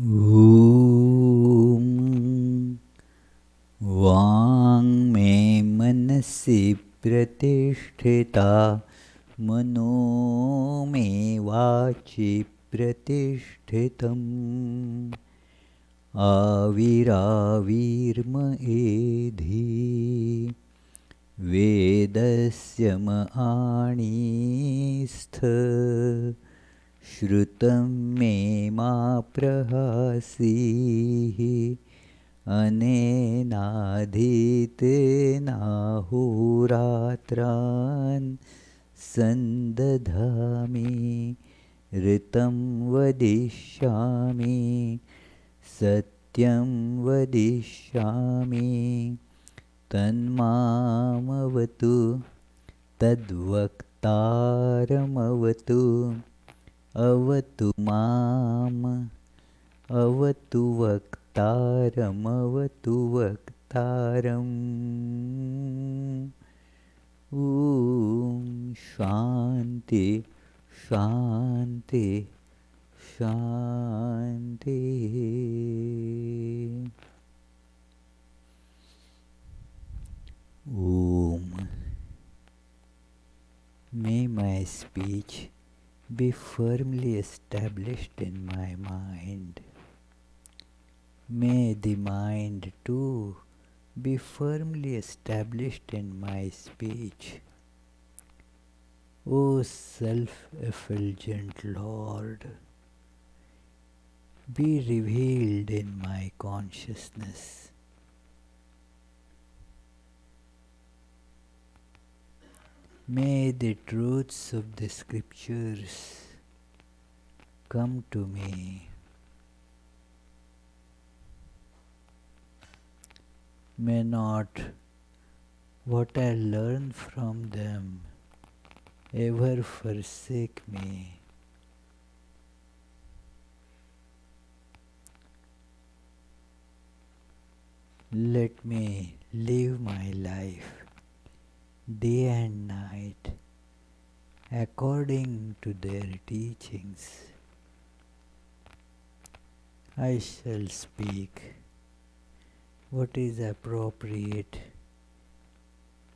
ॐ वाङ्मे मनसि प्रतिष्ठिता मनो मे वाचि प्रतिष्ठितम् आविराविर्म एधि वेदस्य आणीस्थ श्रुतं मे मा प्रहासीः अनेनाधीतेनाहोरात्रान् सन्दधामि ऋतं वदिष्यामि सत्यं वदिष्यामि तन्मामवतु तद्वक्तारमवतु अवतु माम् अवतु वक्तारमवतु वक्तारम् ॐ शान्ति शान्ति शान्तिः। Om. May my speech be firmly established in my mind. May the mind too be firmly established in my speech. O self-effulgent Lord, be revealed in my consciousness. May the truths of the scriptures come to me. May not what I learn from them ever forsake me. Let me live my life day and night according to their teachings. I shall speak what is appropriate.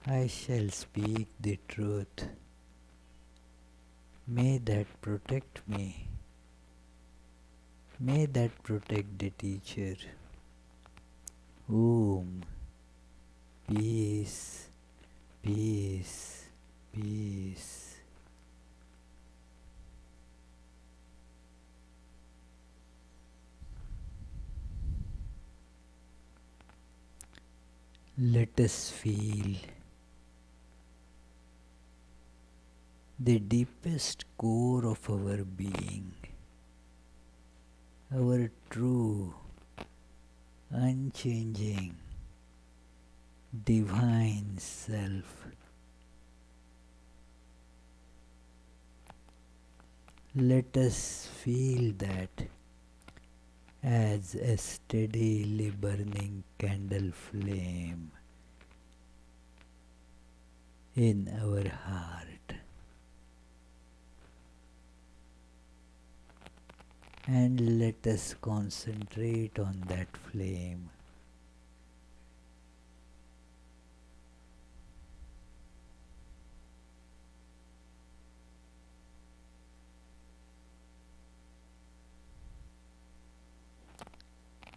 I shall speak the truth. May that protect me. May that protect the teacher. Om. Peace, peace, peace. Let us feel the deepest core of our being, our true, unchanging, divine self. Let us feel that as a steadily burning candle flame in our heart. And let us concentrate on that flame.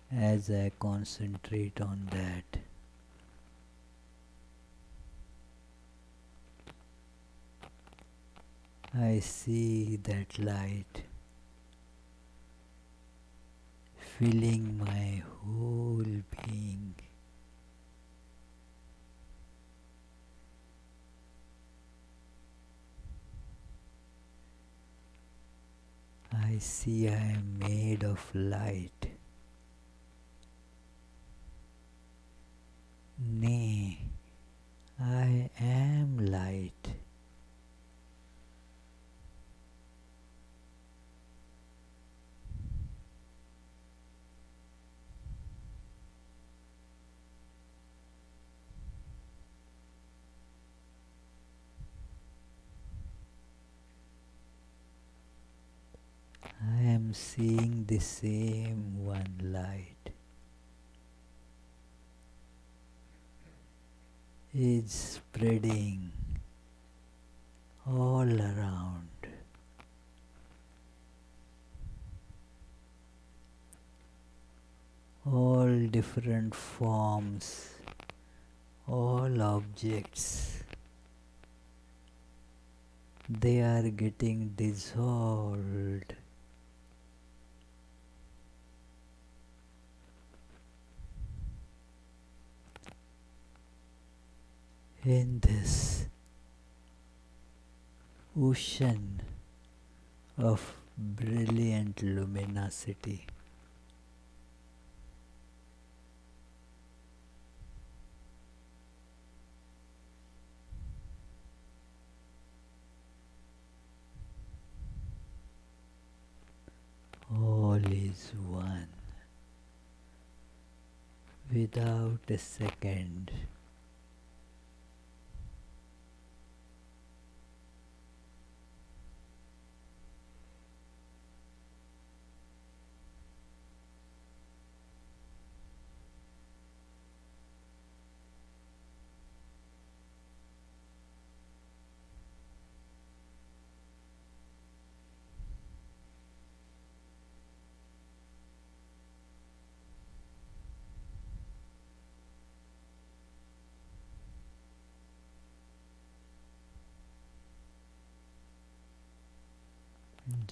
As I concentrate on that, I see that light filling my whole being. I see I am made of light. Nay, I am light. I am am seeing the same one light is spreading all around. All different forms, all objects, they are getting dissolved in this ocean of brilliant luminosity. All is one, without a second.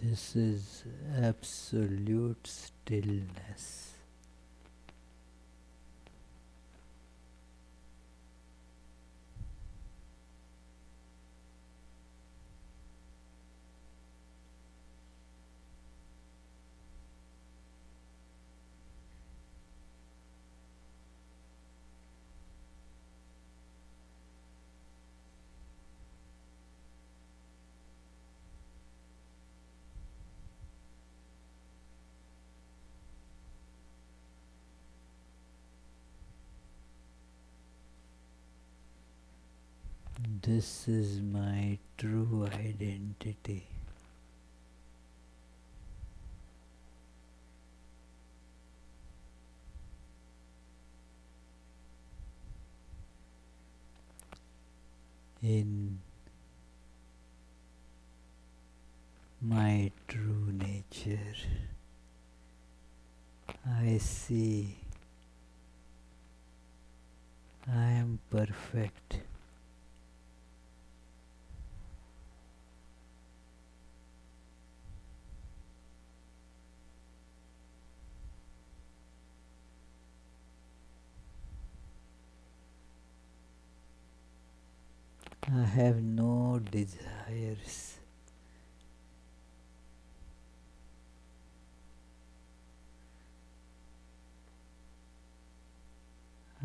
This is absolute stillness. This is my true identity. In my true nature, I see I am perfect. I have no desires.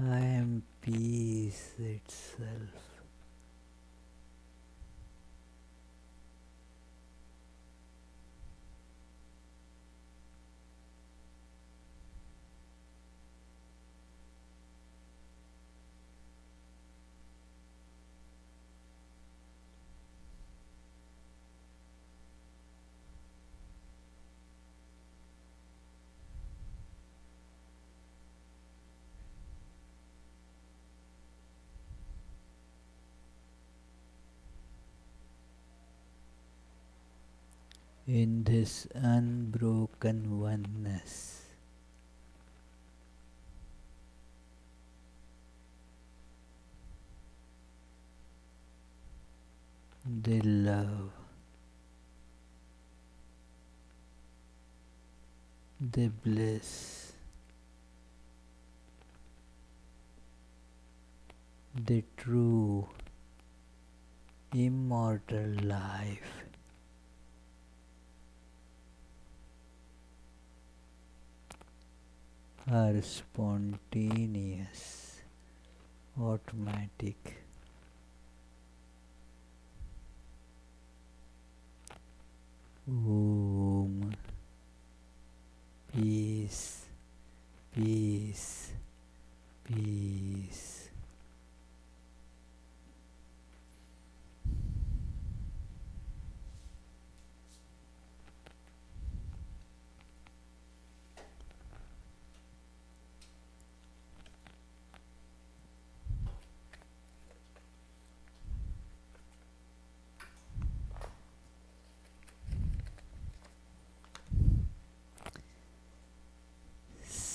I am peace itself. In this unbroken oneness, the love, the bliss, the true immortal life are spontaneous, automatic. Om, peace, peace, peace.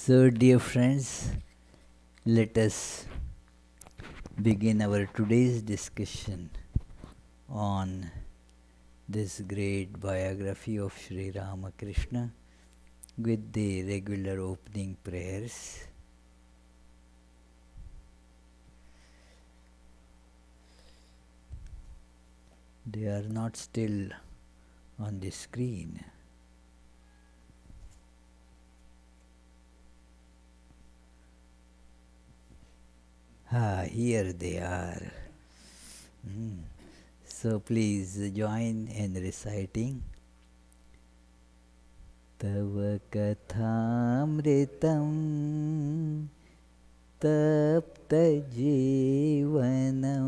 So, dear friends, let us begin our today's discussion on this great biography of Sri Ramakrishna with the regular opening prayers. They are not still on the screen. Here they are. So please join in reciting. Tava kathamritam tapta jivanam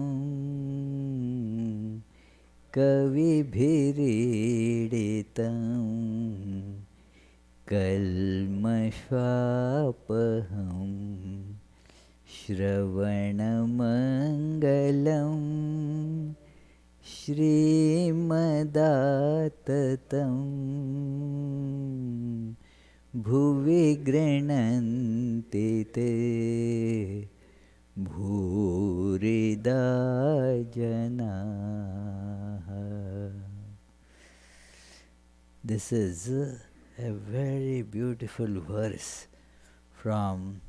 kavibhiriditam kalmashvapaham Shravanamangalam Shrimadattatam Bhuvi Grananti Te Bhurida Janaha. This is a very beautiful verse from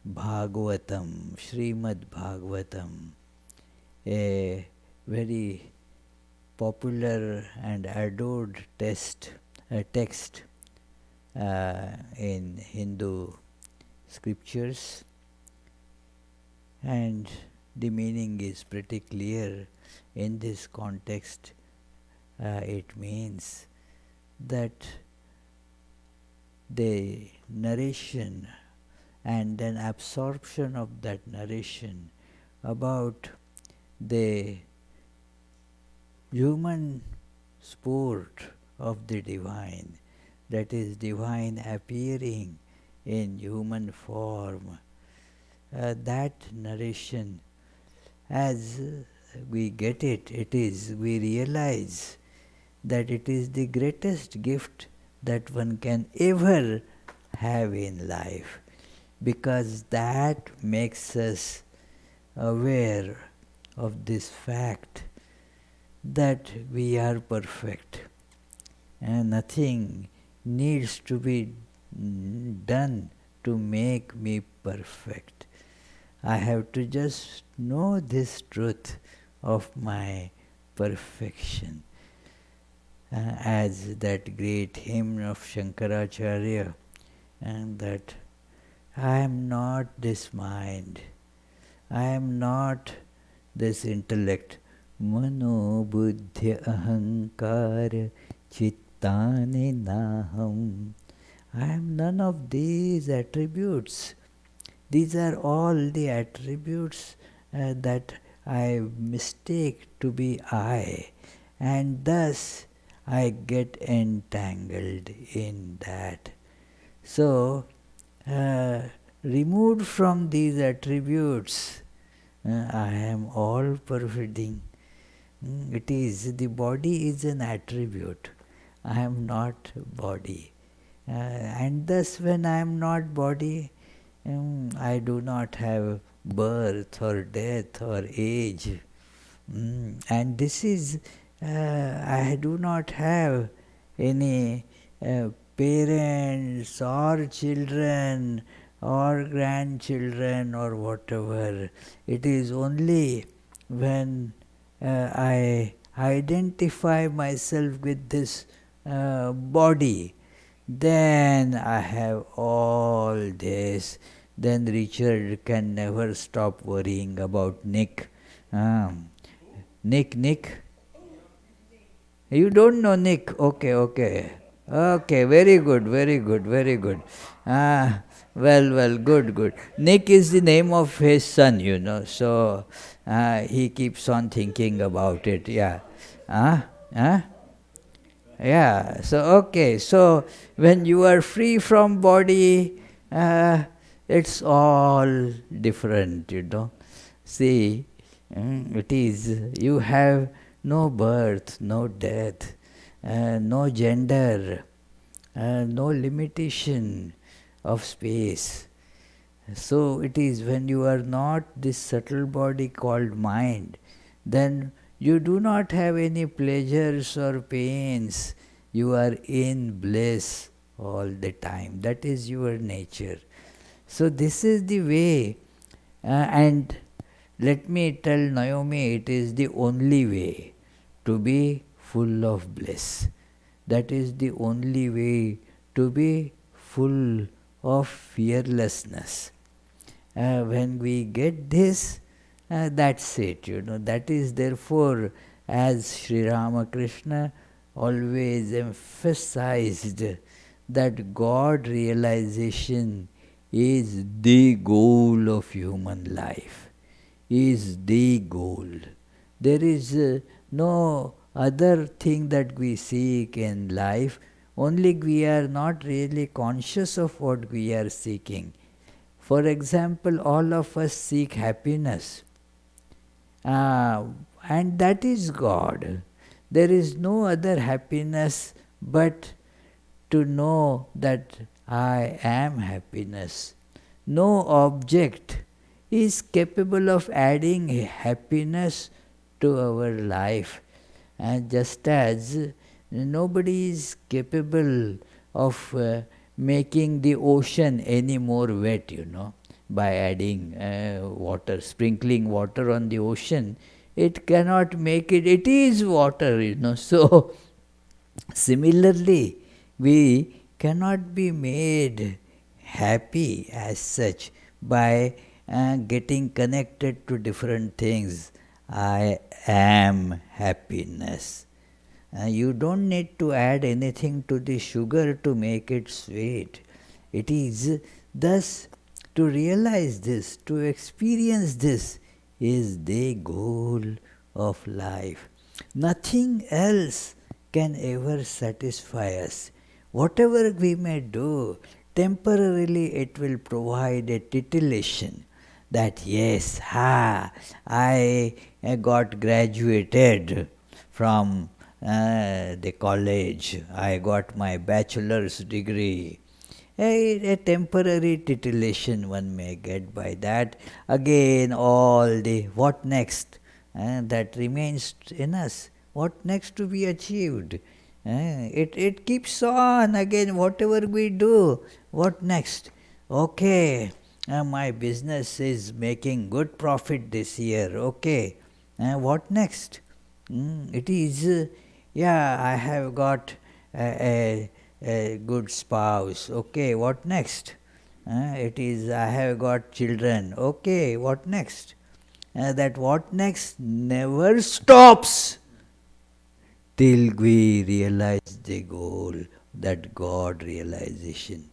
Bhagavatam, Srimad Bhagavatam, a very popular and adored text in Hindu scriptures, and the meaning is pretty clear. In this context, it means that the narration and then absorption of that narration about the human sport of the divine, that is, divine appearing in human form. That narration, as we get it, we realize that it is the greatest gift that one can ever have in life, because that makes us aware of this fact that we are perfect and nothing needs to be done to make me perfect. I have to just know this truth of my perfection. As that great hymn of Shankaracharya, and that I am not this mind, I am not this intellect, mano buddhya ahankara chittani naham. I am none of these attributes. These are all the attributes that I mistake to be I, and thus I get entangled in that. So, removed from these attributes, I am all pervading. It is, the body is an attribute. I am not body. And thus when I am not body, I do not have birth or death or age. And this is, I do not have any parents or children or grandchildren or whatever. It is only when I identify myself with this body, then I have all this. Then Richard can never stop worrying about Nick. Nick? You don't know Nick? Okay. Okay, very good. Well, good. Nick is the name of his son, so he keeps on thinking about it, yeah. Yeah, so when you are free from body, it's all different, See, it is, you have no birth, no death, no gender, no limitation, of space. So it is when you are not this subtle body called mind, then you do not have any pleasures or pains. You are in bliss all the time. That is your nature. So this is the way, and let me tell Naomi, it is the only way to be full of bliss. That is the only way to be full of fearlessness. When we get this, that's it, That is therefore, as Sri Ramakrishna always emphasized, that God realization is the goal of human life, is the goal. There is no other thing that we seek in life, only we are not really conscious of what we are seeking. For example, all of us seek happiness, and that is God. There is no other happiness but to know that I am happiness. No object is capable of adding happiness to our life, and just as nobody is capable of making the ocean any more wet, by adding water, sprinkling water on the ocean. It cannot make it, it is water, So, similarly, we cannot be made happy as such by getting connected to different things. I am happiness. You don't need to add anything to the sugar to make it sweet. It is thus to realize this, to experience this, is the goal of life. Nothing else can ever satisfy us. Whatever we may do, temporarily it will provide a titillation that yes, I got graduated from the college, I got my bachelor's degree. A temporary titillation one may get by that. Again, all the what next that remains in us. What next to be achieved? It keeps on again, whatever we do. What next? Okay, my business is making good profit this year. Okay, what next? It is, I have got a good spouse. Okay, what next? It is, I have got children. Okay, what next? That what next never stops till we realize the goal, that God realization.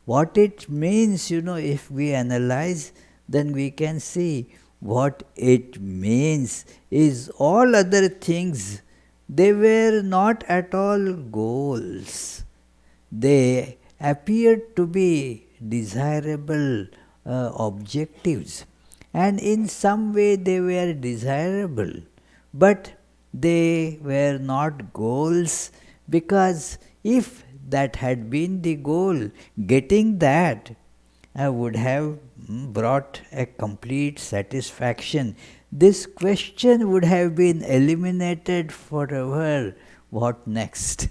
What it means, if we analyze, then we can see what it means is all other things, they were not at all goals. They appeared to be desirable objectives, and in some way they were desirable, but they were not goals, because if that had been the goal, getting that would have brought a complete satisfaction. This question would have been eliminated forever. What next?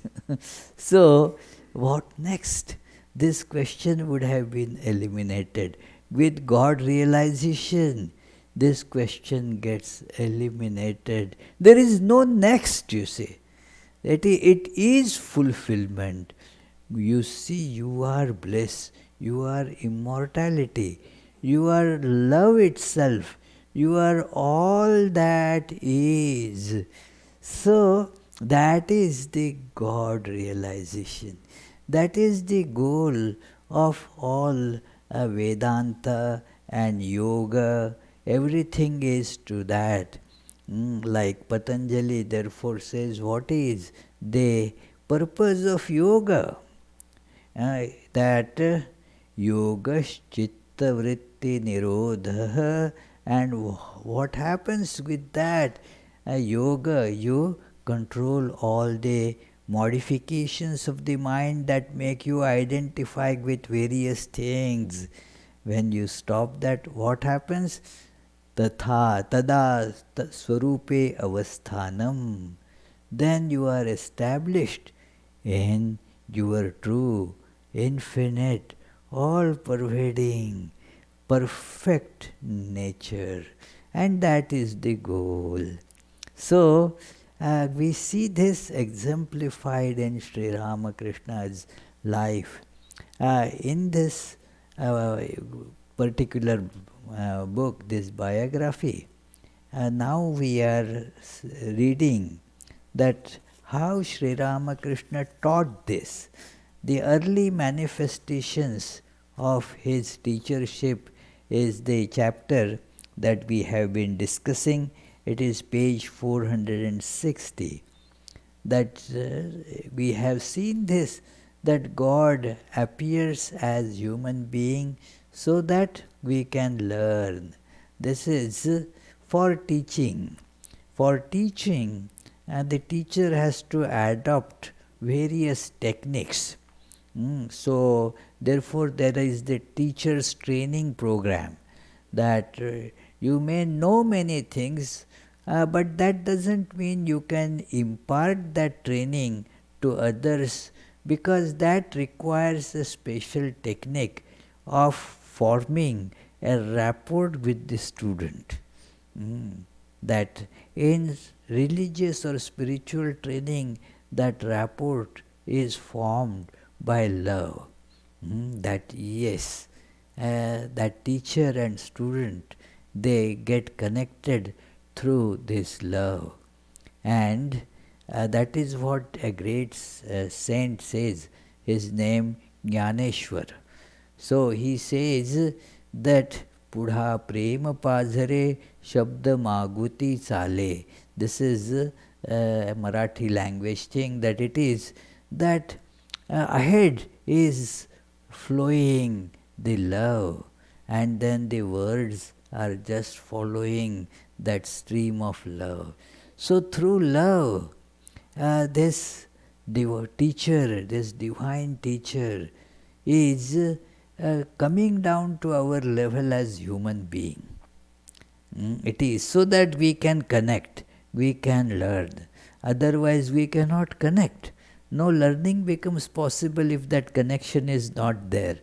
So, what next? This question would have been eliminated. With God realization, this question gets eliminated. There is no next, you see. It is fulfillment. You see, you are bliss, you are immortality, you are love itself, you are all that is. So, that is the God realization. That is the goal of all Vedanta and yoga. Everything is to that. Like Patanjali therefore says, what is the purpose of yoga? That yogash chitta vritti nirodha, and what happens with that? Yoga, you control all the modifications of the mind that make you identify with various things. When you stop that, what happens? Tatha tada swarupe avasthanam. Then you are established in your true, infinite, all-pervading, perfect nature. And that is the goal. So, we see this exemplified in Sri Ramakrishna's life. In this particular book, this biography, now we are reading that how Sri Ramakrishna taught this. The early manifestations of his teachership is the chapter that we have been discussing. It is page 460. That we have seen this, that God appears as human being so that we can learn. This is for teaching. For teaching, the teacher has to adopt various techniques. So, therefore, there is the teacher's training program, that you may know many things, but that doesn't mean you can impart that training to others, because that requires a special technique of forming a rapport with the student. That in religious or spiritual training, that rapport is formed by love. That yes, that teacher and student, they get connected through this love. And that is what a great saint says, his name Jnaneshwar. So he says that Pudha prema pazhare shabda maguti sale. This is a Marathi language thing, that it is that ahead is flowing the love, and then the words are just following that stream of love. So through love, this teacher, this divine teacher is coming down to our level as human being. It is so that we can connect, we can learn. Otherwise we cannot connect. No learning becomes possible if that connection is not there.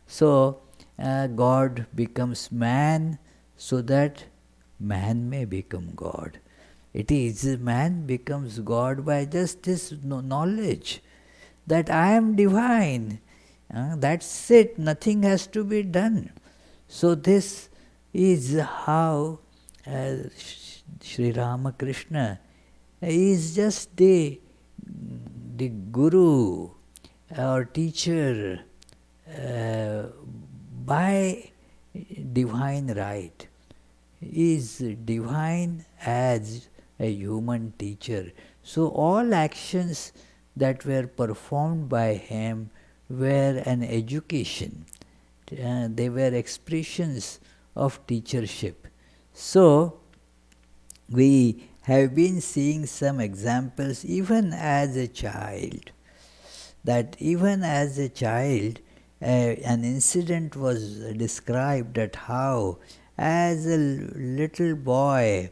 So God becomes man so that man may become God. It is man becomes God by just this knowledge that I am divine. That's it, nothing has to be done. So this is how Sri Ramakrishna is just the guru or teacher by divine right. Is divine as a human teacher. So all actions that were performed by him were an education. They were expressions of teachership. So we have been seeing some examples even as a child. That even as a child, an incident was described at how as a little boy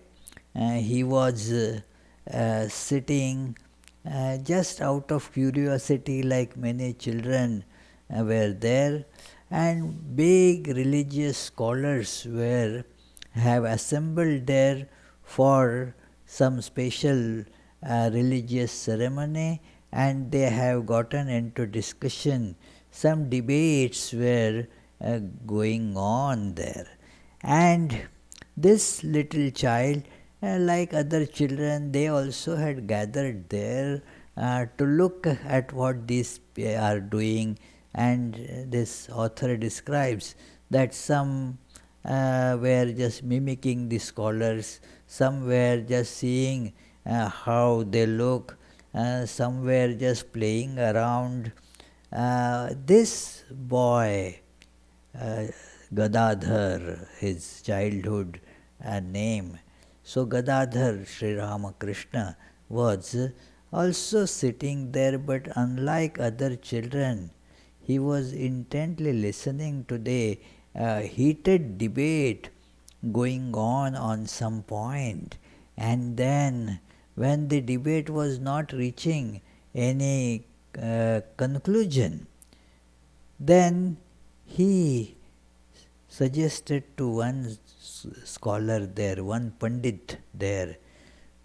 he was sitting just out of curiosity, like many children were there, and big religious scholars have assembled there for some special religious ceremony, and they have gotten into discussion. Some debates were going on there, and this little child, like other children, they also had gathered there to look at what these are doing. And this author describes that some were just mimicking the scholars, some were just seeing how they look, some were just playing around. This boy, Gadadhar, his childhood name. So Gadadhar Sri Ramakrishna was also sitting there, but unlike other children, he was intently listening to the heated debate going on some point. And then, when the debate was not reaching any conclusion, then he suggested to one scholar there, one Pandit there,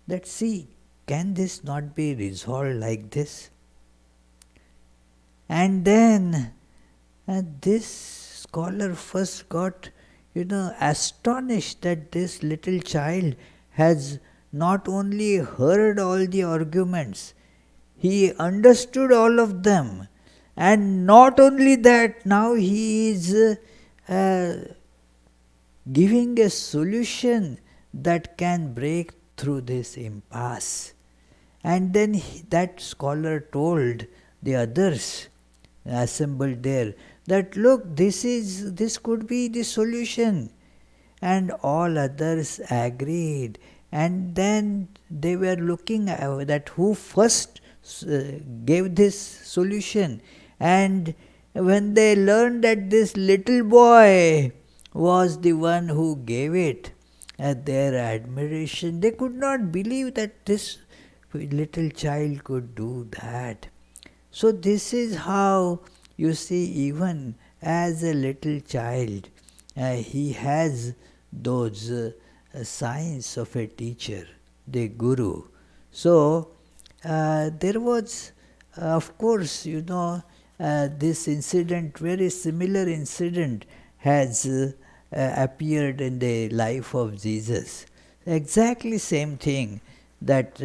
that see, can this not be resolved like this? And then this scholar first got, astonished that this little child has not only heard all the arguments, he understood all of them. And not only that, now he is giving a solution that can break through this impasse. And then that scholar told the others assembled there that look, this could be the solution. And all others agreed. And then they were looking at that who first gave this solution. And when they learned that this little boy was the one who gave it, at their admiration, they could not believe that this little child could do that. So this is how, you see, even as a little child, he has those signs of a teacher, the guru. So there was, of course, this incident, very similar incident has appeared in the life of Jesus. Exactly same thing, that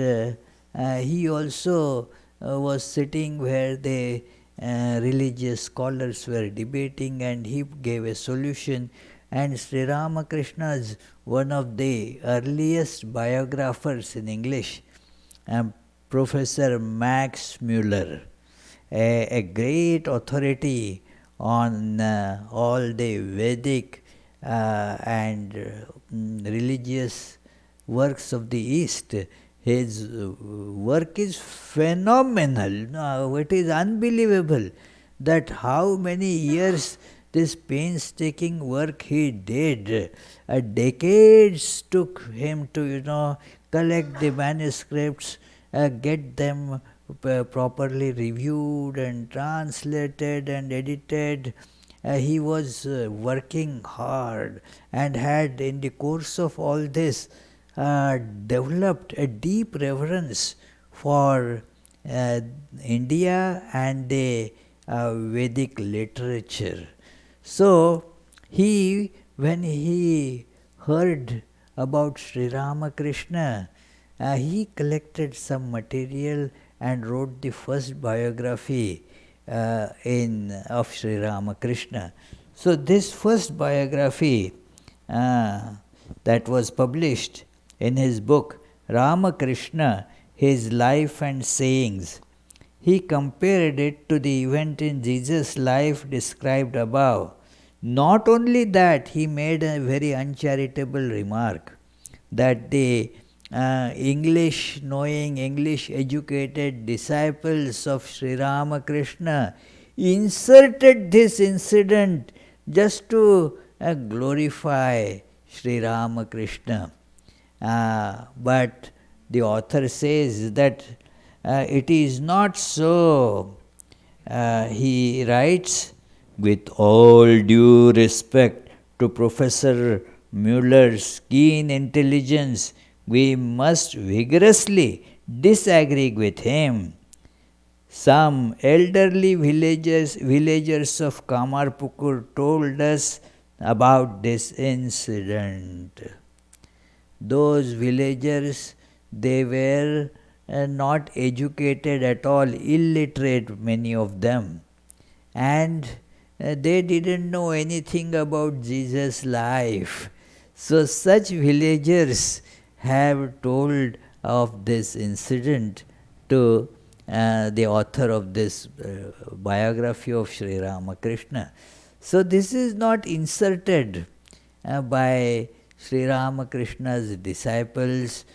he also was sitting where the religious scholars were debating, and he gave a solution. And Sri Ramakrishna's one of the earliest biographers in English, Professor Max Muller, a great authority on all the Vedic and religious works of the East. His work is phenomenal. It is unbelievable that how many years this painstaking work he did. Decades took him to, collect the manuscripts, get them properly reviewed and translated and edited. He was working hard and had, in the course of all this, developed a deep reverence for India and the Vedic literature. So, when he heard about Sri Ramakrishna, he collected some material and wrote the first biography of Sri Ramakrishna. So this first biography that was published in his book Ramakrishna, His Life and Sayings, he compared it to the event in Jesus' life described above. Not only that, he made a very uncharitable remark that the English-knowing, English-educated disciples of Sri Ramakrishna inserted this incident just to glorify Sri Ramakrishna. But the author says that it is not so. He writes, with all due respect to Professor Muller's keen intelligence, we must vigorously disagree with him. Some elderly villagers of Kamarpukur told us about this incident. Those villagers, they were not educated at all, illiterate, many of them. And they didn't know anything about Jesus' life. So such villagers have told of this incident to the author of this biography of Sri Ramakrishna. So this is not inserted by Sri Ramakrishna's disciples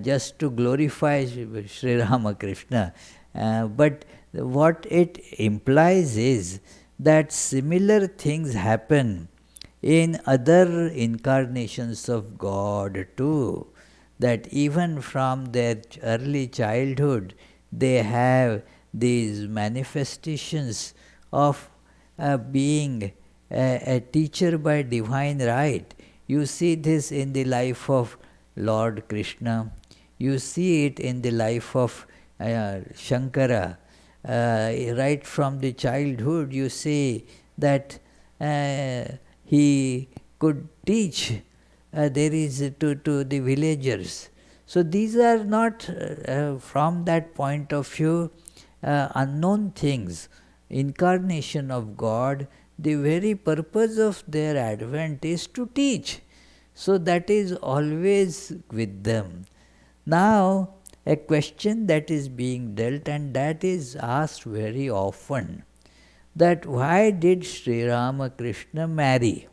just to glorify Sri Ramakrishna. But what it implies is that similar things happen in other incarnations of God too. That even from their early childhood, they have these manifestations of being a teacher by divine right. You see this in the life of Lord Krishna. You see it in the life of Shankara. Right from the childhood, you see that he could teach there is to the villagers. So these are not from that point of view unknown things. Incarnation of God, the very purpose of their advent is to teach. So that is always with them. Now, a question that is being dealt and that is asked very often, that why did Sri Ramakrishna marry?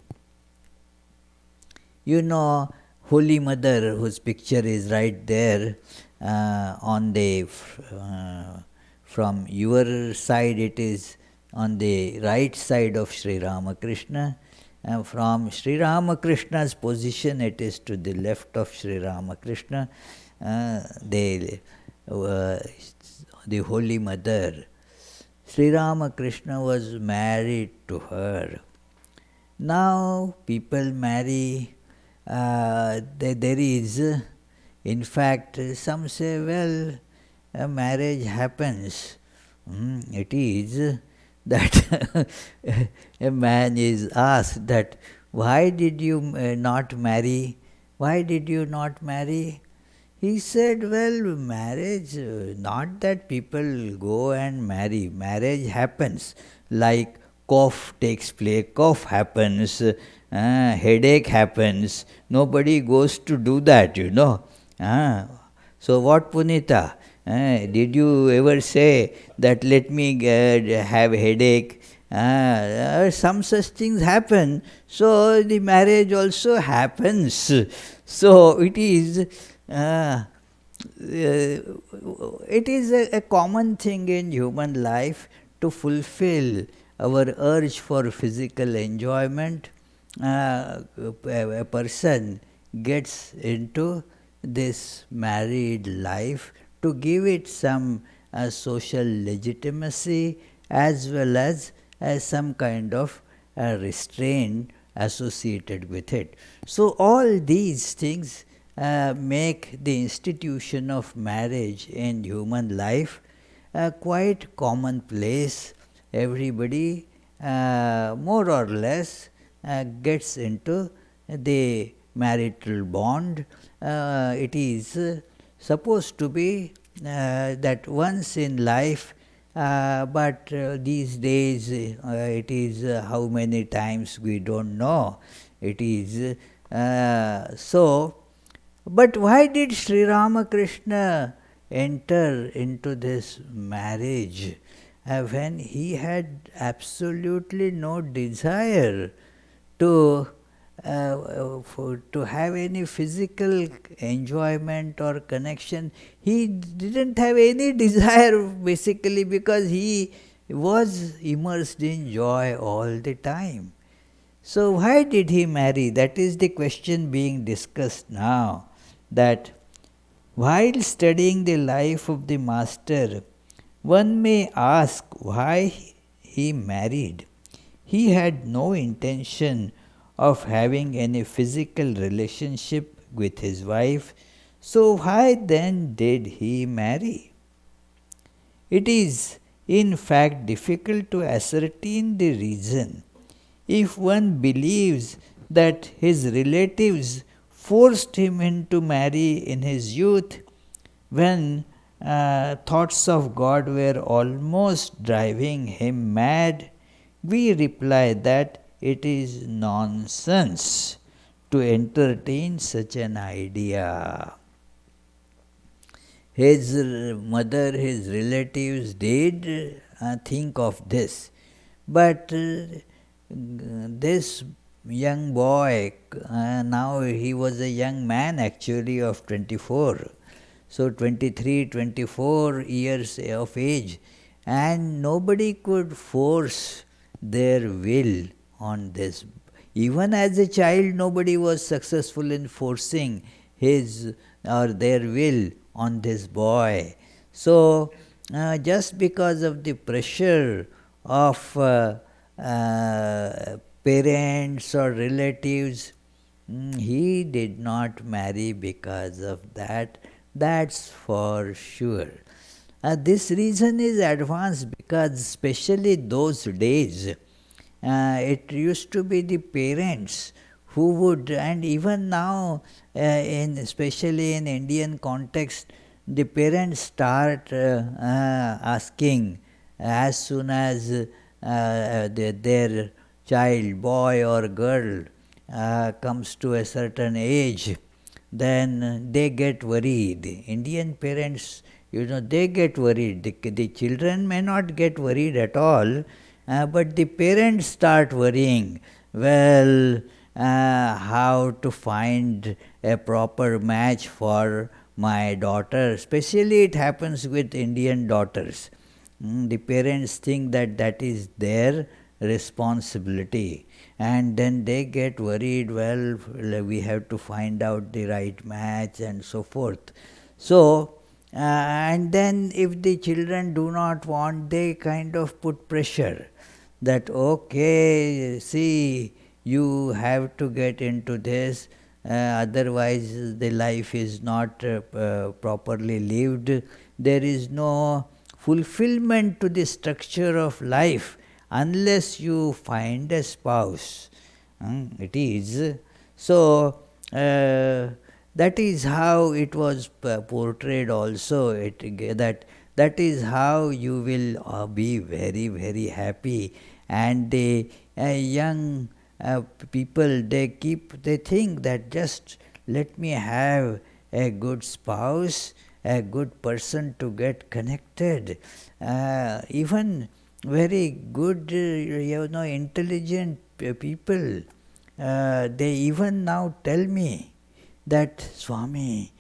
You know, Holy Mother, whose picture is right there on the from your side, it is on the right side of Sri Ramakrishna. From Sri Ramakrishna's position, it is to the left of Sri Ramakrishna. The Holy Mother, Sri Ramakrishna was married to her. Now people marry. There is, in fact, some say, well, a marriage happens. It is that a man is asked that, why did you not marry? Why did you not marry? He said, well, marriage, not that people go and marry. Marriage happens, like cough takes place, cough happens, headache happens. Nobody goes to do that, you know. So what, Punita? Did you ever say that let me have headache? Some such things happen. So the marriage also happens. So it is a common thing in human life to fulfill our urge for physical enjoyment. A person gets into this married life to give it some social legitimacy as well as some kind of restraint associated with it. So all these things make the institution of marriage in human life quite commonplace. Everybody more or less gets into the marital bond. It is supposed to be that once in life, but these days it is how many times we don't know. It is so. But why did Sri Ramakrishna enter into this marriage when he had absolutely no desire to have any physical enjoyment or connection? He didn't have any desire basically because he was immersed in joy all the time. So why did he marry? That is the question being discussed now. That while studying the life of the Master, one may ask why he married. He had no intention of having any physical relationship with his wife, so why then did he marry? It is, in fact, difficult to ascertain the reason. If one believes that his relatives forced him into marry in his youth, when thoughts of God were almost driving him mad, we reply that it is nonsense to entertain such an idea. His mother, his relatives did think of this, but this young boy, now he was a young man actually of 24, so 23, 24 years of age, and nobody could force their will on this. Even as a child, nobody was successful in forcing his or their will on this boy. So, just because of the pressure of parents or relatives, he did not marry because of that. That's for sure. This reason is advanced because, especially those days, it used to be the parents who would, and even now, in especially in Indian context, the parents start asking as soon as their child, boy or girl, comes to a certain age, then they get worried. Indian parents, they get worried. The children may not get worried at all, but the parents start worrying. Well, how to find a proper match for my daughter. Especially it happens with Indian daughters. The parents think that that is their responsibility, and then they get worried, well, we have to find out the right match and so forth. So, and then if the children do not want, they kind of put pressure that, okay, see, you have to get into this, otherwise the life is not properly lived. There is no fulfillment to the structure of life unless you find a spouse. It is. So, that is how it was portrayed also. That is how you will be very, very happy. And the young people, they think that just let me have a good spouse, a good person to get connected. Even very good, intelligent people, they even now tell me that, Swami,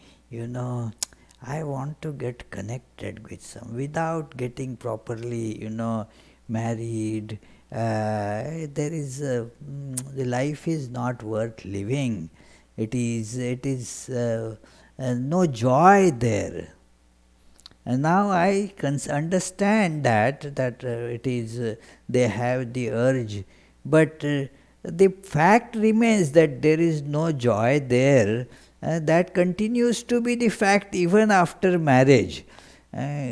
I want to get connected with some, without getting properly, married. There is the life is not worth living. It is no joy there. And now I understand that it is they have the urge, but the fact remains that there is no joy there. That continues to be the fact even after marriage.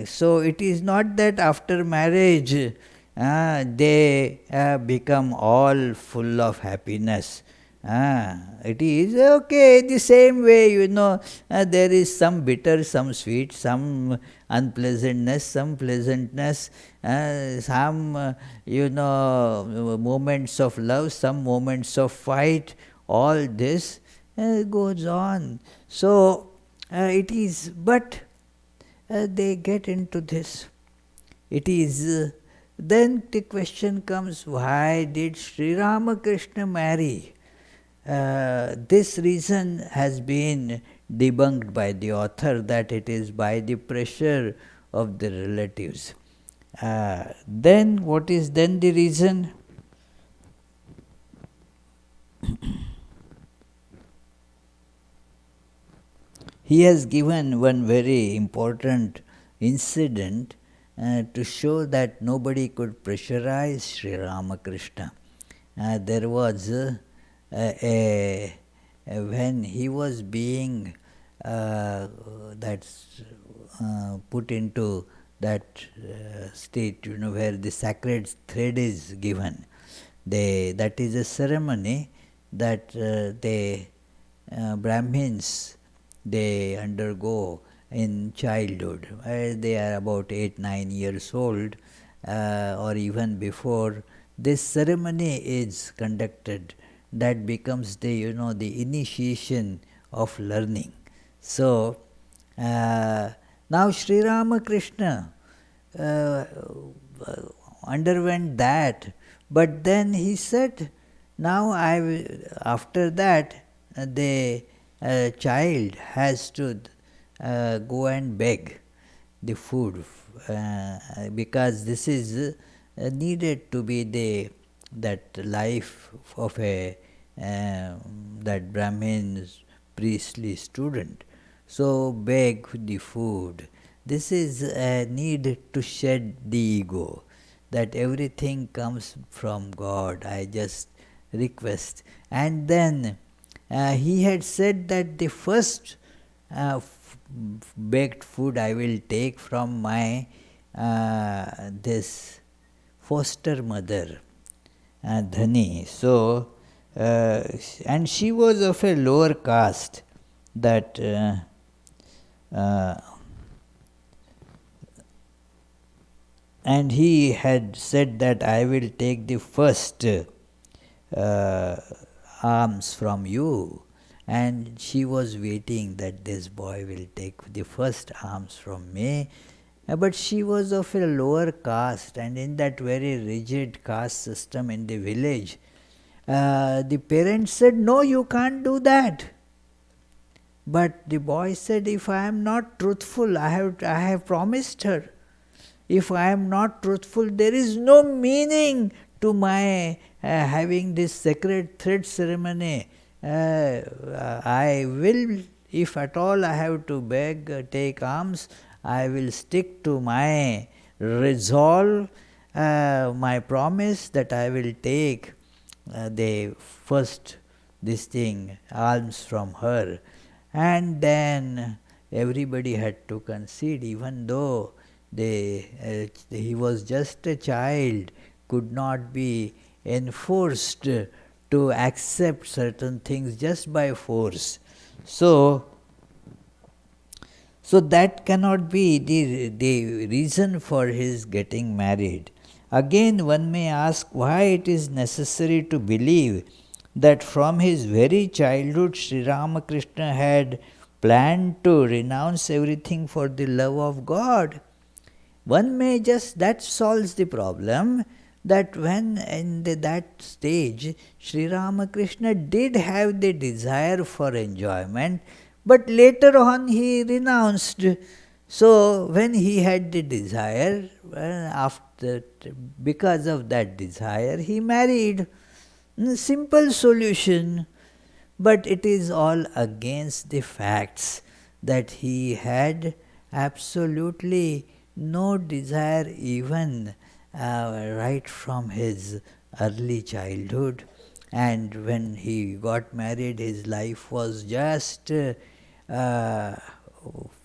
So it is not that after marriage they become all full of happiness. It is okay, the same way, there is some bitter, some sweet, some unpleasantness, some pleasantness, some, moments of love, some moments of fight, all this goes on. So, it is, but they get into this. It is, then the question comes, why did Sri Ramakrishna marry? This reason has been debunked by the author, that it is by the pressure of the relatives. Then what is then the reason? He has given one very important incident to show that nobody could pressurize Sri Ramakrishna. There was when he was being put into that state, where the sacred thread is given. That is a ceremony that the Brahmins, they undergo in childhood. They are about 8-9 years old, or even before. This ceremony is conducted. That becomes the the initiation of learning. So now Sri Ramakrishna underwent that, but then he said, now after that the child has to go and beg the food, because this is needed to be that life of a that Brahmin's priestly student. So beg the food. This is a need to shed the ego, that everything comes from God. I just request. And then he had said that the first baked food I will take from my this foster mother, Dhani. So, and she was of a lower caste, that and he had said that I will take the first alms from you, and she was waiting that this boy will take the first alms from me. But she was of a lower caste, and in that very rigid caste system in the village, the parents said, no, you can't do that. But the boy said, if I am not truthful, I have promised her. If I am not truthful, there is no meaning to my having this sacred thread ceremony. I will, if at all I have to beg, take alms, I will stick to my resolve, my promise that I will take the first alms from her. And then everybody had to concede, even though he was just a child, could not be enforced to accept certain things just by force. So that cannot be the reason for his getting married. Again, one may ask why it is necessary to believe that from his very childhood Sri Ramakrishna had planned to renounce everything for the love of God. One may just, that solves the problem, that when in that stage Sri Ramakrishna did have the desire for enjoyment, but later on he renounced. So when he had the desire, because of that desire he married. Simple solution. But it is all against the facts that he had absolutely no desire, even right from his early childhood. And when he got married, his life was just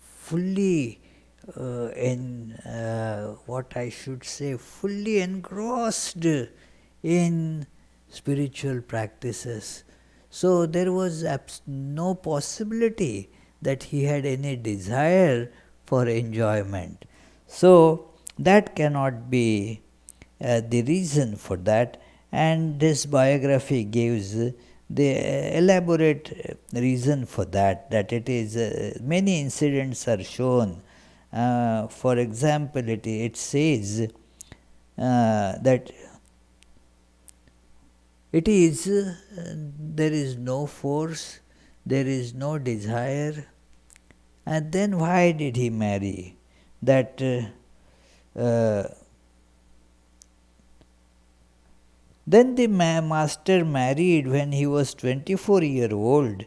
fully fully engrossed in spiritual practices. So there was no possibility that he had any desire for enjoyment. So that cannot be the reason for that, and this biography gives the elaborate reason for that, that it is many incidents are shown. For example, it says that it is there is no force, there is no desire, and then why did he marry? That then the master married when he was 24-year old,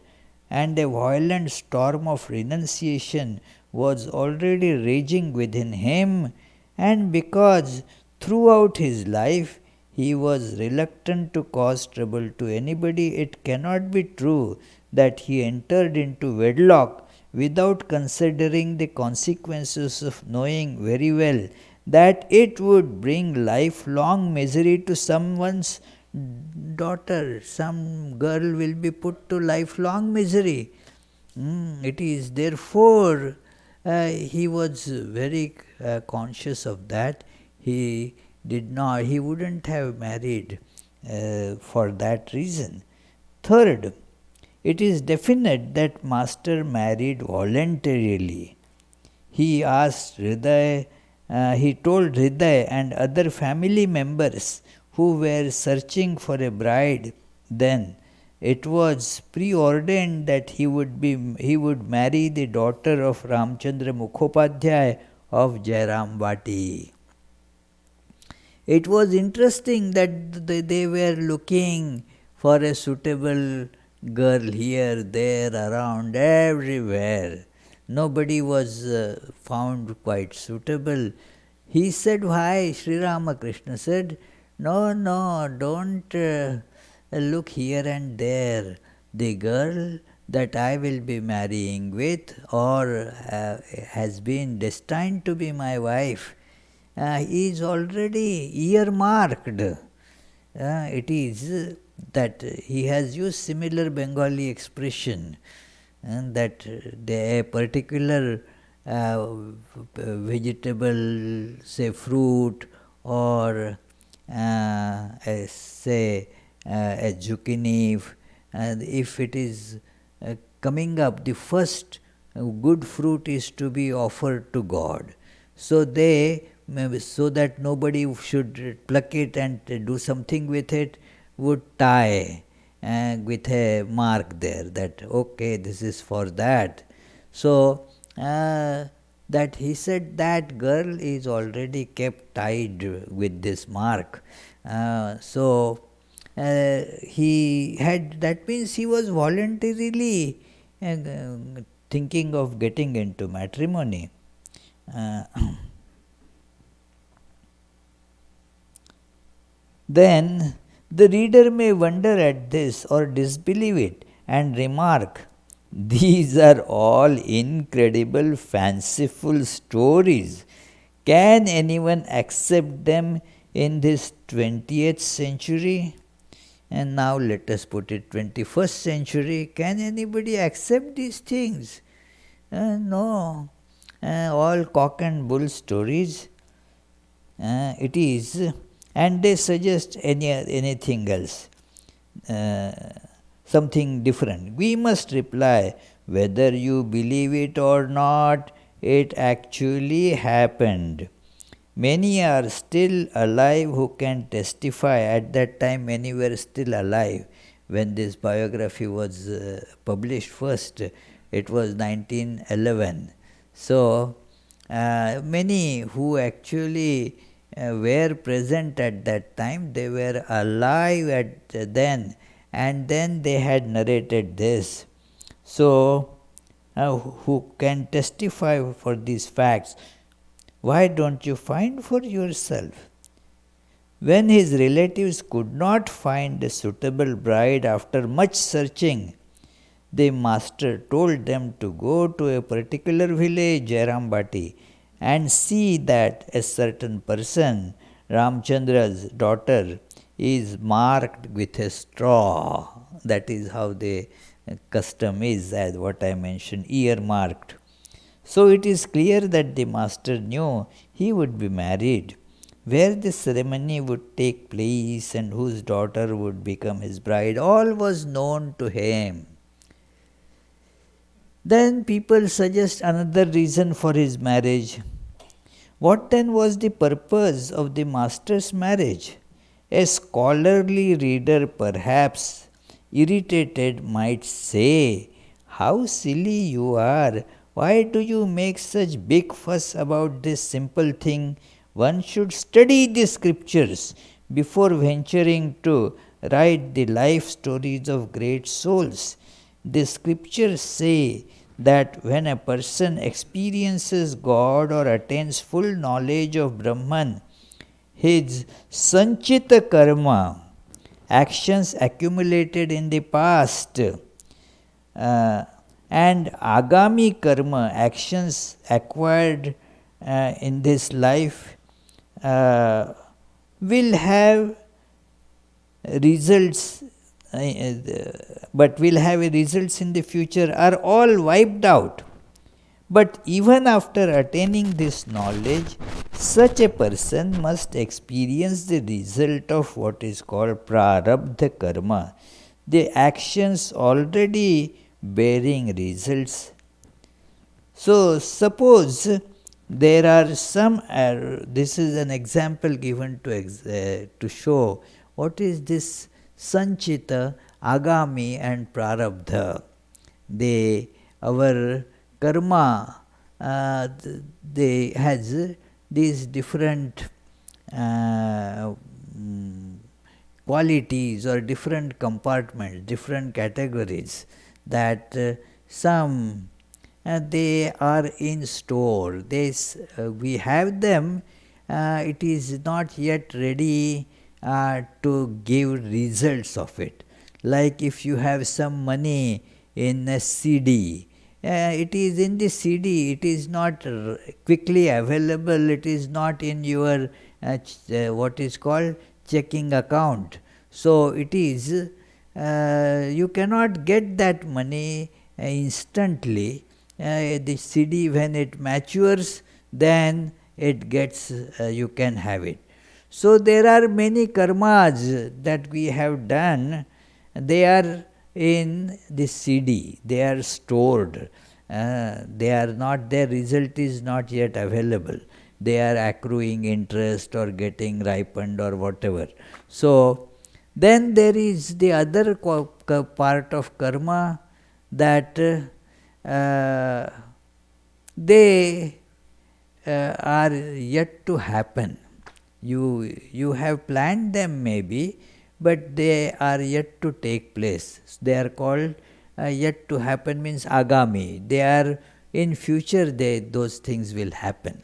and a violent storm of renunciation was already raging within him, and because throughout his life he was reluctant to cause trouble to anybody, it cannot be true that he entered into wedlock without considering the consequences of knowing very well that it would bring lifelong misery to someone's daughter. Some girl will be put to lifelong misery. It is therefore he was very conscious of that. He wouldn't have married for that reason. Third, it is definite that master married voluntarily. He asked Hriday, he told Hriday and other family members who were searching for a bride then, it was preordained that he would marry the daughter of Ramchandra Mukhopadhyay of Jairam Bati. It was interesting that they were looking for a suitable girl here, there, around, everywhere. Nobody was found quite suitable. He said, why? Sri Ramakrishna said, no, don't look here and there. The girl that I will be marrying with or has been destined to be my wife is already earmarked. It is that he has used similar Bengali expression that a particular vegetable, say fruit, or a zucchini, and if it is coming up, the first good fruit is to be offered to God. So so that nobody should pluck it and do something with it, would tie with a mark there that okay, this is for that. So that he said that girl is already kept tied with this mark. He had, that means he was voluntarily thinking of getting into matrimony. Then the reader may wonder at this or disbelieve it and remark, these are all incredible, fanciful stories. Can anyone accept them in this 20th century? And now let us put it 21st century. Can anybody accept these things? No. All cock and bull stories. It is. And they suggest anything else, something different. We must reply, whether you believe it or not, it actually happened. Many are still alive who can testify. At that time, many were still alive when this biography was published first. It was 1911. So, many who actually were present at that time, they were alive at then, and then they had narrated this. So, who can testify for these facts? Why don't you find for yourself? When his relatives could not find a suitable bride after much searching, the master told them to go to a particular village, Jairambati, and see that a certain person, Ramchandra's daughter, is marked with a straw. That is how the custom is, as what I mentioned, earmarked. So it is clear that the master knew he would be married, where the ceremony would take place and whose daughter would become his bride. All was known to him. Then people suggest another reason for his marriage. What then was the purpose of the master's marriage? A scholarly reader, perhaps irritated, might say, "How silly you are! Why do you make such big fuss about this simple thing? One should study the scriptures before venturing to write the life stories of great souls. The scriptures say that when a person experiences God or attains full knowledge of Brahman, his sanchita karma, actions accumulated in the past, and agami karma, actions acquired in this life, will have results, but will have results in the future, are all wiped out. But even after attaining this knowledge, such a person must experience the result of what is called prarabdha karma, the actions already bearing results. So suppose there are some, this is an example given to show what is this sanchita agami and prarabdha. Our karma, they has these different uh, mm, qualities or different compartments, different categories, that some they are in store. We have them, it is not yet ready to give results of it. Like if you have some money in a CD, it is in the CD, it is not quickly available, it is not in your what is called checking account. So it is, you cannot get that money instantly. The CD, when it matures, then it gets, you can have it. So there are many karmas that we have done, they are in the CD, they are stored, they are not, their result is not yet available, they are accruing interest or getting ripened or whatever. So then there is the other part of karma, that they are yet to happen. You have planned them maybe, but they are yet to take place. They are called yet to happen, means agami. They are in future, those things will happen.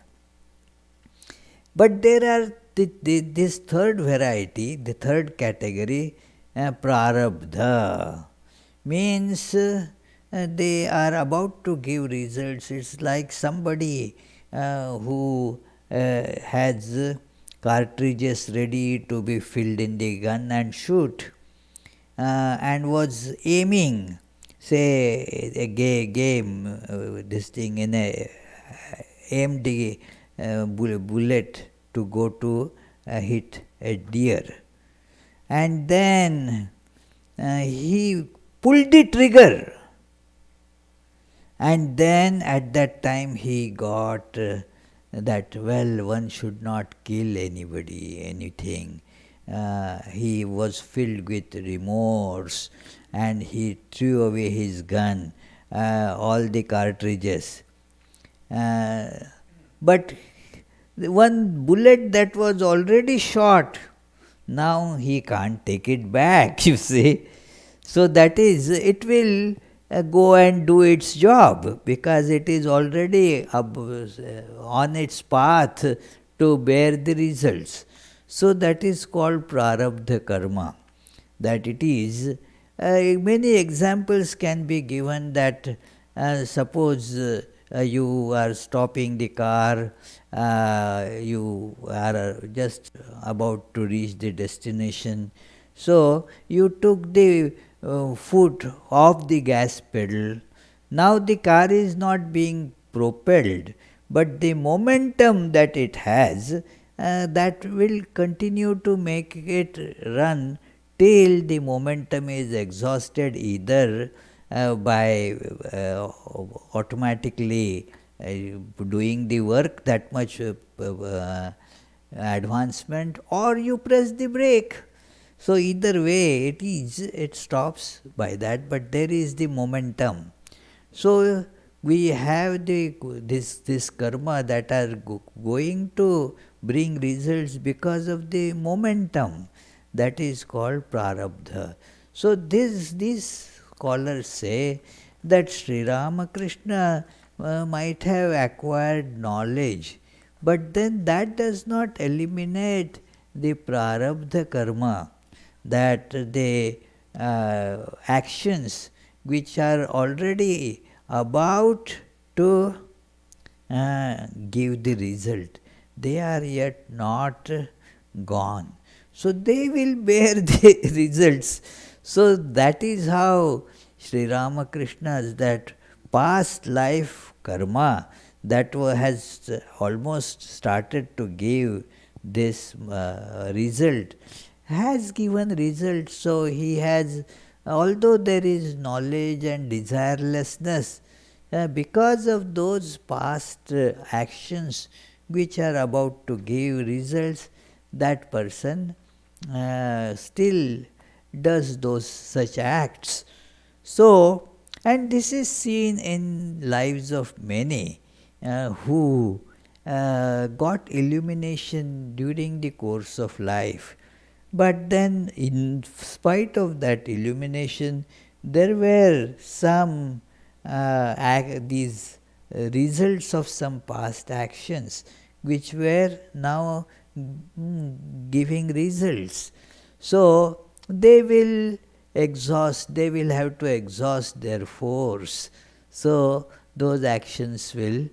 But there are this third variety, the third category, prarabdha, means they are about to give results. It's like somebody who has cartridges ready to be filled in the gun and shoot, and was aiming, say, a game, this thing in a aimed the bullet to go to hit a deer, and then he pulled the trigger, and then at that time he got that, well, one should not kill anybody, anything. He was filled with remorse, and he threw away his gun, all the cartridges. But one bullet that was already shot, now he can't take it back, you see. So that is, it will go and do its job, because it is already on its path to bear the results. So that is called prarabdha karma. That it is, many examples can be given, that suppose you are stopping the car, you are just about to reach the destination. So you took the foot off the gas pedal. Now the car is not being propelled, but the momentum that it has, that will continue to make it run till the momentum is exhausted, either by automatically doing the work, that much advancement, or you press the brake. So either way it stops by that, but there is the momentum. So we have this karma that are going to bring results because of the momentum, that is called prarabdha. So these scholars say that Sri Ramakrishna might have acquired knowledge, but then that does not eliminate the prarabdha karma, that the actions which are already about to give the result, they are yet not gone. So they will bear the results. So that is how Sri Ramakrishna's that past life karma, that has almost started to give this result, has given results. So he has, although there is knowledge and desirelessness, because of those past actions which are about to give results, that person still does those such acts. So, and this is seen in lives of many who got illumination during the course of life. But then, in spite of that illumination, there were some these results of some past actions which were now giving results. So they will they will have to exhaust their force. So those actions will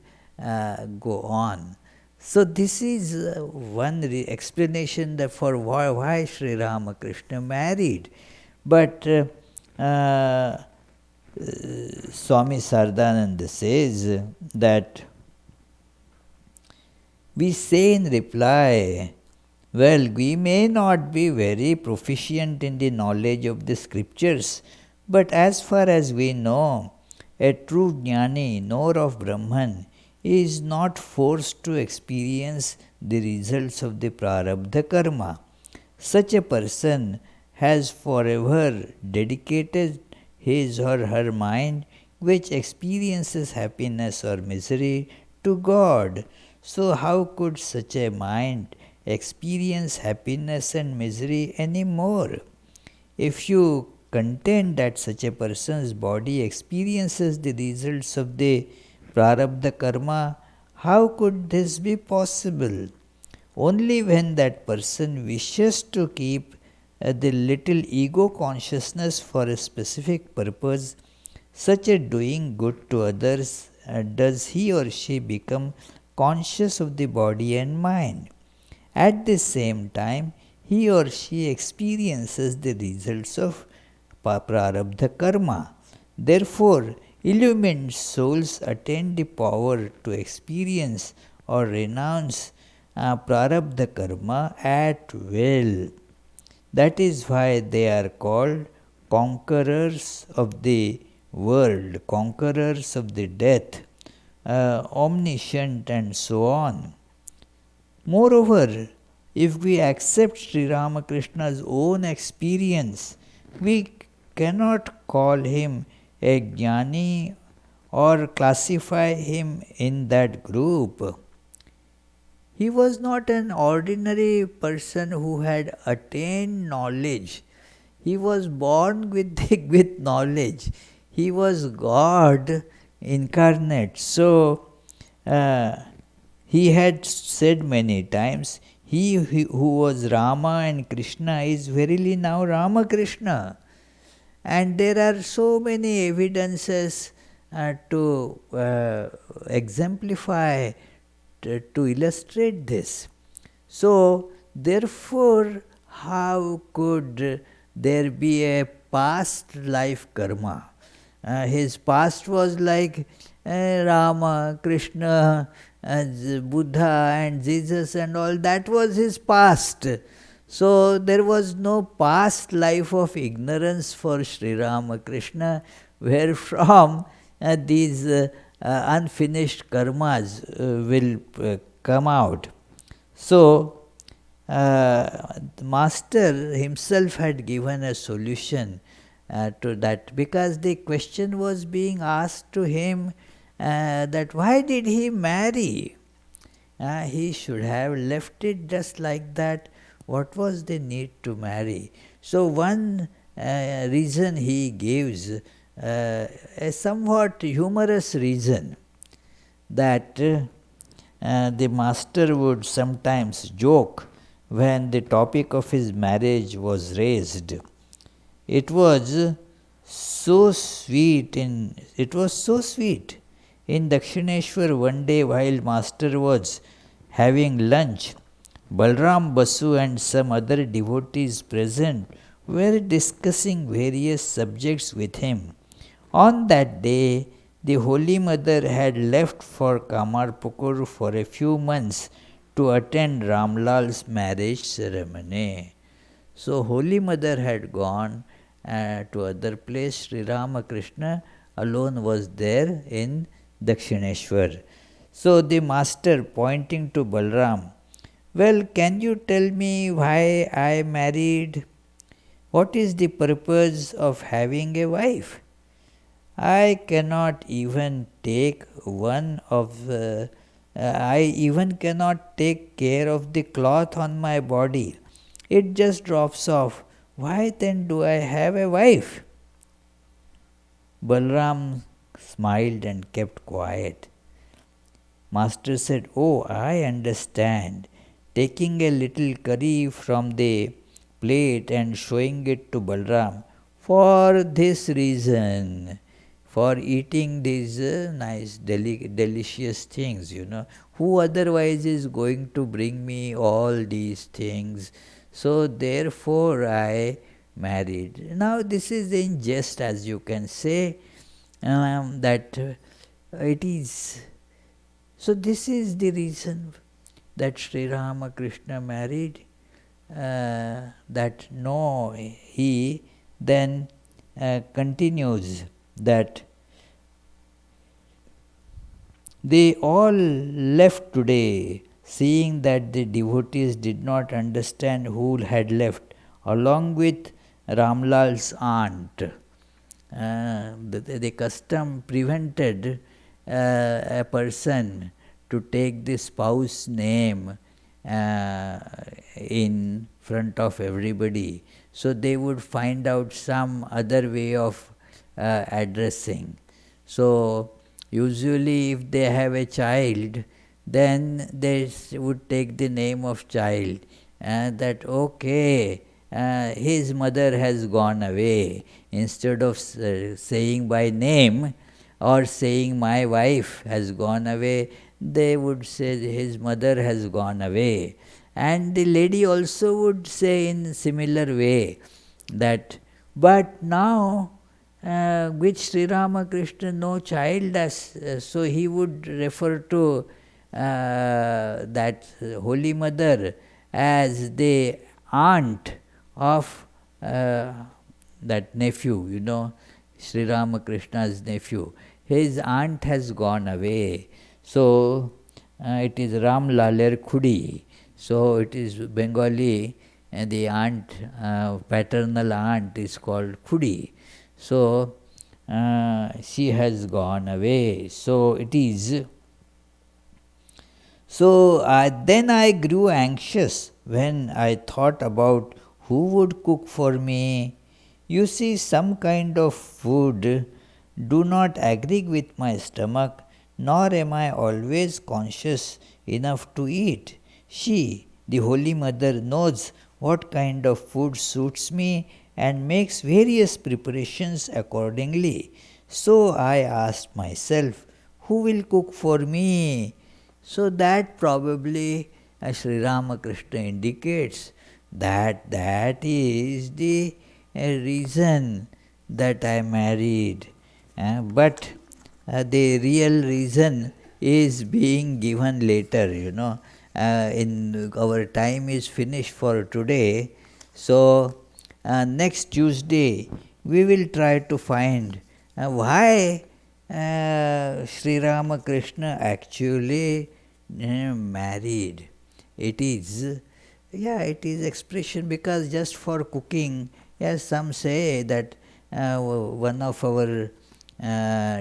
go on. So this is one explanation that for why Sri Ramakrishna married. But Swami Saradananda says that we say in reply, well, we may not be very proficient in the knowledge of the scriptures, but as far as we know, a true jnani, knower of Brahman, is not forced to experience the results of the prarabdha karma. Such a person has forever dedicated his or her mind, which experiences happiness or misery, to God. So, how could such a mind experience happiness and misery any more? If you contend that such a person's body experiences the results of the prarabdha karma, how could this be possible? Only when that person wishes to keep the little ego consciousness for a specific purpose, such as doing good to others, does he or she become conscious of the body and mind. At the same time, he or she experiences the results of prarabdha karma. Therefore, illumined souls attain the power to experience or renounce prarabdha karma at will. That is why they are called conquerors of the world, conquerors of the death, omniscient, and so on. Moreover, if we accept Sri Ramakrishna's own experience, we cannot call him a jnani or classify him in that group. He was not an ordinary person who had attained knowledge. He was born with knowledge. He was God incarnate. So, he had said many times, he who was Rama and Krishna is verily now Ramakrishna. And there are so many evidences to exemplify, to illustrate this. So, therefore, how could there be a past life karma? His past was like Rama, Krishna, Buddha and Jesus and all. That was his past. So there was no past life of ignorance for Sri Ramakrishna, wherefrom these unfinished karmas will come out. So the Master himself had given a solution to that, because the question was being asked to him that why did he marry? He should have left it just like that. What was the need to marry? So one reason he gives, a somewhat humorous reason, that the Master would sometimes joke when the topic of his marriage was raised. It was so sweet in Dakshineshwar one day while Master was having lunch. Balram Basu and some other devotees present were discussing various subjects with him. On that day, the Holy Mother had left for Kamarpukur for a few months to attend Ramlal's marriage ceremony. So, Holy Mother had gone to other place. Sri Ramakrishna alone was there in Dakshineshwar. So, the Master, pointing to Balram, well, can you tell me why I married? What is the purpose of having a wife? I cannot even take I even cannot take care of the cloth on my body. It just drops off. Why then do I have a wife? Balram smiled and kept quiet. Master said, "Oh, I understand." Taking a little curry from the plate and showing it to Balram, "For this reason, for eating these nice, delicious things, who otherwise is going to bring me all these things? So therefore I married." Now this is in jest, as you can say, that it is. So this is the reason that Sri Ramakrishna married. That no, he then continues that they all left today, seeing that the devotees did not understand who had left, along with Ramlal's aunt. The custom prevented a person to take the spouse name in front of everybody. So they would find out some other way of addressing. So usually if they have a child, then they would take the name of child, that okay, his mother has gone away. Instead of saying by name or saying my wife has gone away, they would say his mother has gone away. And the lady also would say in similar way that, but now with Sri Ramakrishna no child as, so he would refer to that Holy Mother as the aunt of that nephew, Sri Ramakrishna's nephew. His aunt has gone away. So it is Ram Laler Khudi. So it is Bengali, and the aunt, paternal aunt is called Khudi. So she has gone away. So it is. So then I grew anxious when I thought about who would cook for me. You see, some kind of food do not agree with my stomach, nor am I always conscious enough to eat. She, the Holy Mother, knows what kind of food suits me and makes various preparations accordingly. So I asked myself, who will cook for me? So that probably Sri Ramakrishna indicates that is the reason that I married. But the real reason is being given later. In our time is finished for today. So next Tuesday we will try to find why Sri Ramakrishna actually married. It is expression, because just for cooking, yes, some say that one of our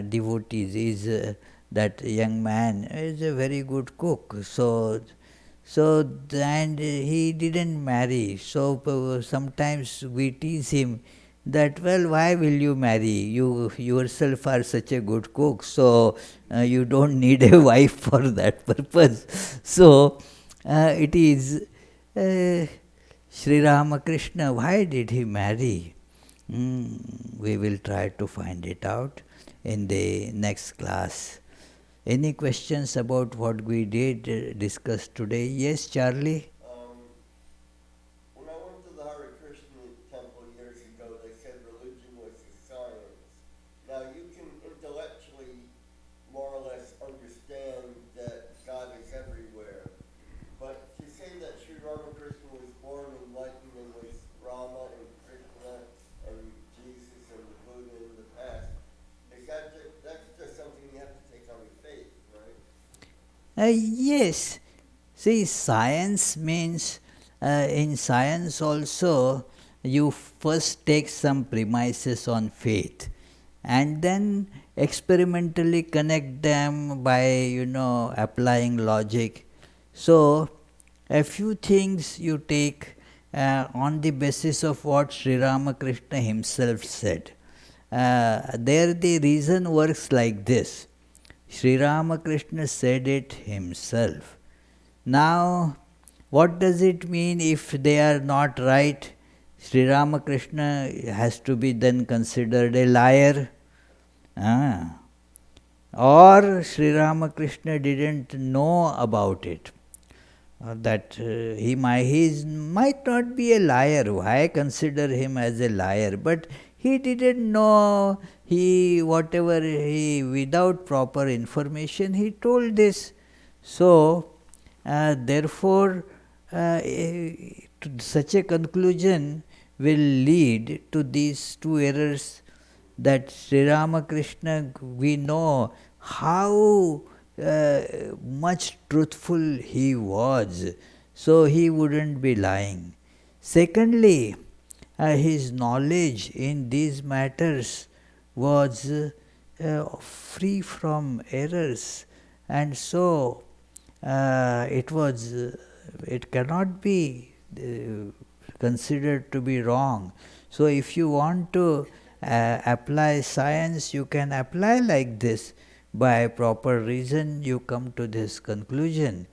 devotees is that young man is a very good cook. So and he didn't marry. So sometimes we tease him that, well, why will you marry? You yourself are such a good cook, so you don't need a wife for that purpose. So it is Sri Ramakrishna, why did he marry? We will try to find it out in the next class. Any questions about what we did discuss today? Yes, Charlie? When I went to the Hare Krishna temple years ago, they said religion was a science. Now you can intellectually more or less understand that God is everywhere. But to say that Sri Ramakrishna was born enlightened and was Rama and Krishna and Jesus and the Buddha in the past, that's just something you have to take on faith, right? Yes. See, science means, in science also, you first take some premises on faith and then experimentally connect them by, applying logic. So, a few things you take on the basis of what Sri Ramakrishna himself said. There the reason works like this. Sri Ramakrishna said it himself. Now, what does it mean if they are not right? Sri Ramakrishna has to be then considered a liar. Or Sri Ramakrishna didn't know about it. That he might not be a liar. Why consider him as a liar? But he didn't know. Without proper information, he told this. So, therefore, such a conclusion will lead to these two errors, that Sri Ramakrishna, we know how much truthful he was, so he wouldn't be lying. Secondly, his knowledge in these matters was free from errors, and so it cannot be considered to be wrong. So if you want to apply science, you can apply like this. By proper reason, you come to this conclusion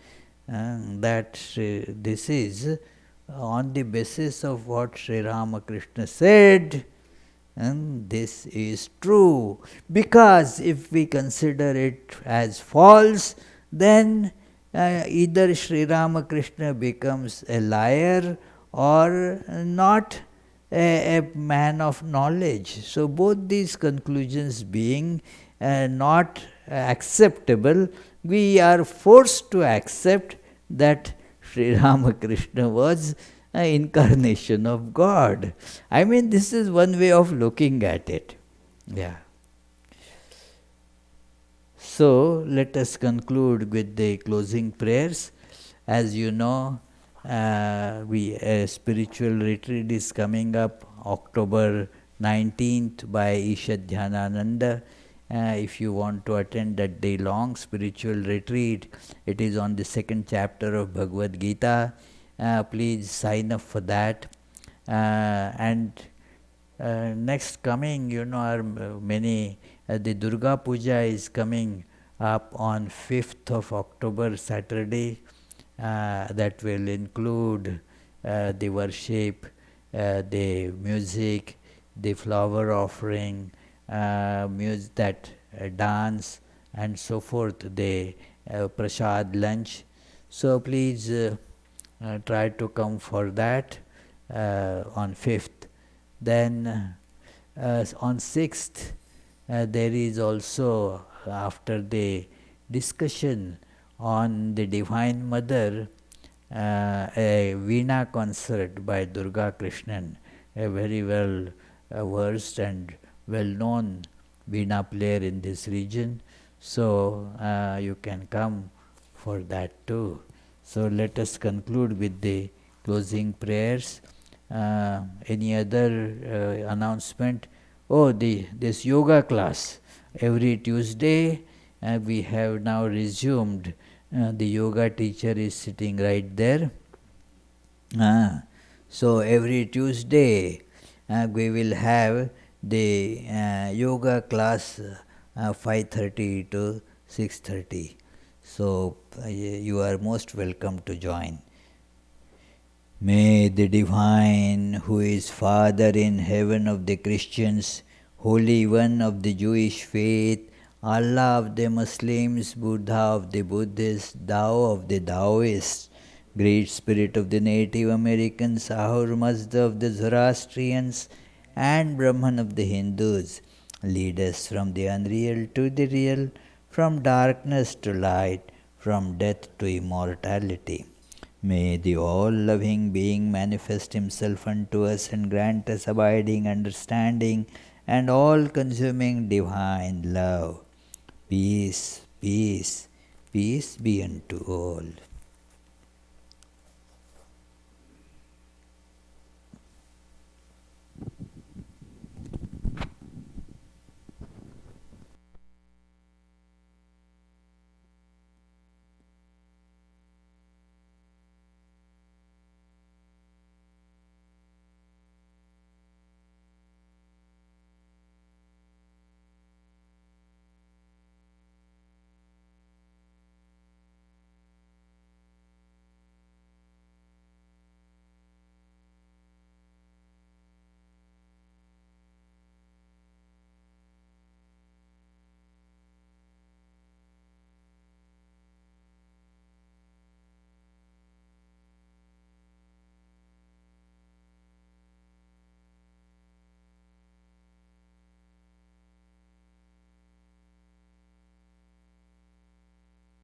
that this is on the basis of what Sri Ramakrishna said, and this is true. Because if we consider it as false, then either Sri Ramakrishna becomes a liar or not a man of knowledge. So both these conclusions being not acceptable, we are forced to accept that Sri Ramakrishna was an incarnation of God. I mean, this is one way of looking at it. Yeah. So let us conclude with the closing prayers. As you know, a spiritual retreat is coming up October 19th by Chetanananda. If you want to attend that day-long spiritual retreat, it is on the second chapter of Bhagavad Gita. Please sign up for that. And next coming, are many. The Durga Puja is coming up on 5th of October, Saturday. That will include the worship, the music, the flower offering, dance, and so forth, the prasad lunch. So please try to come for that on 5th. Then on 6th, there is also, after the discussion on the Divine Mother, a Veena concert by Durga Krishnan, a very well versed and well-known Veena player in this region. So you can come for that too. So let us conclude with the closing prayers. Any other announcement? This yoga class every Tuesday we have now resumed. The yoga teacher is sitting right there. So every Tuesday we will have the yoga class 5:30 to 6:30. So you are most welcome to join. May the Divine, who is Father in heaven of the Christians, Holy One of the Jewish faith, Allah of the Muslims, Buddha of the Buddhists, Tao of the Taoists, Great Spirit of the Native Americans, Ahura Mazda of the Zoroastrians, and Brahman of the Hindus, lead us from the unreal to the real, from darkness to light, from death to immortality. May the all-loving being manifest himself unto us and grant us abiding understanding and all-consuming divine love. Peace, peace, peace be unto all.